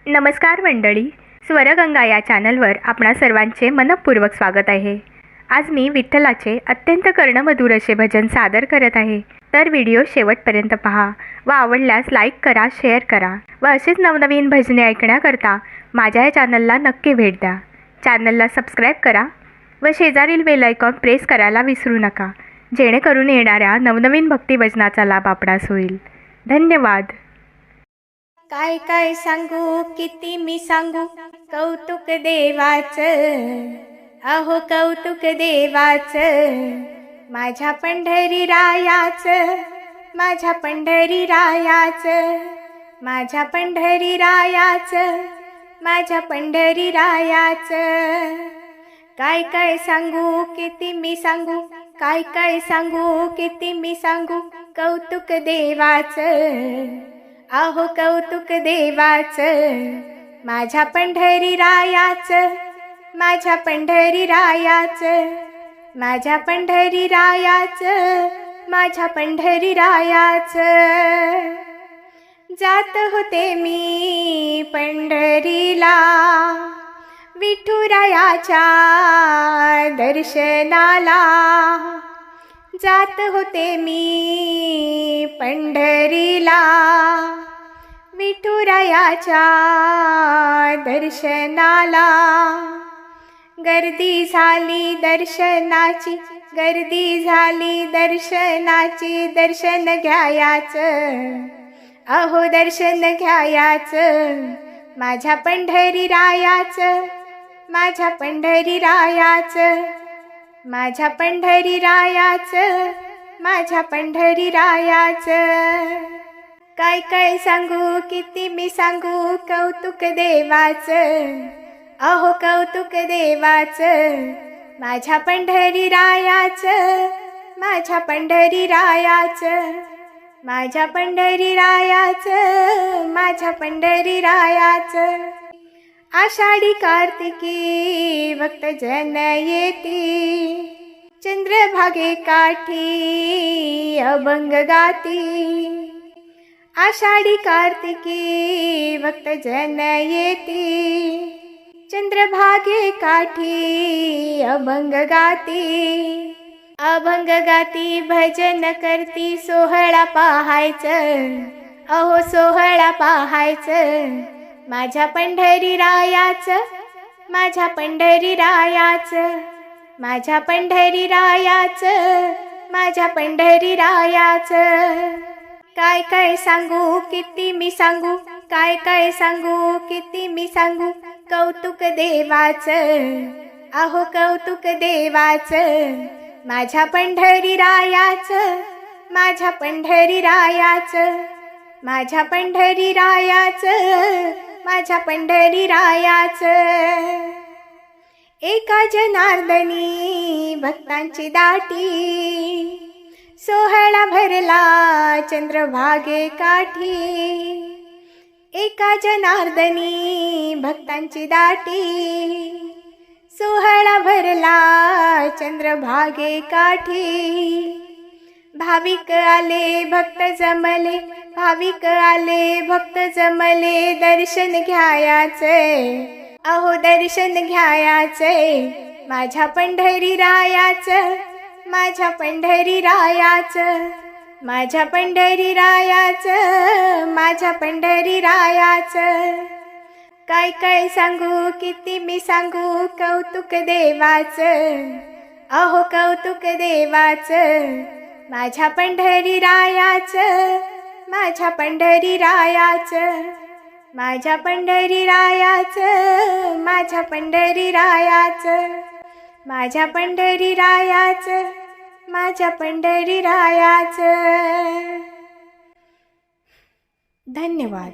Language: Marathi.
नमस्कार मंडळी, स्वरगंगा या चॅनलवर आपणा सर्वांचे मनपूर्वक स्वागत आहे। आज मी विठ्ठलाचे अत्यंत कर्णमधुर असे भजन सादर करत आहे। तर व्हिडिओ शेवटपर्यंत पहा व आवडल्यास लाईक करा, शेअर करा व असेच नवनवीन भजने ऐकण्याकरता माझ्या या चॅनलला नक्की भेट द्या। चॅनलला सबस्क्राईब करा व शेजारील बेल आयकॉन प्रेस करायला विसरू नका, जेणेकरून येणाऱ्या नवनवीन भक्ती भजनाचा लाभ आपणास होईल। धन्यवाद। काय काय सांगू, किती मी सांगू, कौतुक देवाचं, अहो कौतुक देवाचं, माझ्या पंढरी रायाचं, माझ्या पंढरी रायाचं, माझ्या पंढरी रायाचं, माझ्या पंढरी रायाचं। काय काय सांगू, किती मी सांगू, काय काय सांगू, किती मी सांगू, कौतुक देवाचं, अहो कौतुक देवाचं, माझ्या पंढरी रायाचं, माझ्या पंढरी रायाचं, माझ्या पंढरी रायाचं, माझ्या पंढरी रायाचं। जात होते मी पंढरीला, विठुरायाच्या दर्शनाला, जात होते मी पंढरीला, विठुरायाच्या दर्शनाला। गर्दी झाली दर्शनाची, गर्दी झाली दर्शनाची, दर्शन घ्यायाचं, अहो दर्शन घ्यायाचं, माझ्या पंढरी रायाचं, माझ्या पंढरी रायाचं, माझ्या पंढरी रायाचं, माझ्या पंढरी रायाचं। काय काय सांगू, किती मी सांगू, कौतुक देवाचं, अहो कौतुक देवाचं, माझ्या पंढरी रायाचं, माझ्या पंढरी रायाचं, माझ्या पंढरी रायाचं, माझ्या पंढरी रायाचं। आषाढी कार्तिकी भक्तजन येती, चंद्रभागे काठी अभंग गाती। आषाढी कार्तिकी भक्तजन येती, चंद्रभागे काठी अभंग गाती। अभंग गाती भजन करती, सोहळा पाहायचं, अहो सोहळा पाहायचं, माझ्या पंढरी रायाचं, माझ्या पंढरी रायाचं, माझ्या पंढरी रायाचं, माझ्या पंढरी रायाचं। काय काय सांगू, किती मी सांगू, काय काय सांगू, किती मी सांगू, कौतुक देवाचं, अहो कौतुक देवाचं, माझ्या पंढरी रायाचं, माझ्या पंढरी रायाचं, माझ्या पंढरी रायाचं, माझ्या पंढरी रायाचं। एका जनार्दनी भक्तांची दाटी, सोहळा भरला चंद्रभागे काठी। एका जनार्दनी भक्तांची दाटी, सोहळा भरला चंद्रभागे काठी। भाविक आले भक्त जमले, भाविक आले भक्त जमले, दर्शन घ्यायाचे, अहो दर्शन घ्यायाचे, माझ्या पंढरी रायाचं, माझ्या पंढरी रायाचं, माझ्या पंढरी रायाचं, माझ्या पंढरी रायाचं। काय काय सांगू, किती मी सांगू, कौतुक देवाचं, अहो कौतुक देवाचं, माझ्या पंढरी रायाचं, माझ्या पंढरी रायाचं, माझ्या पंढरी रायाचं, माझ्या पंढरी रायाचं, माझ्या पंढरी रायाचं, माझ्या पंढरी रायाचं। धन्यवाद।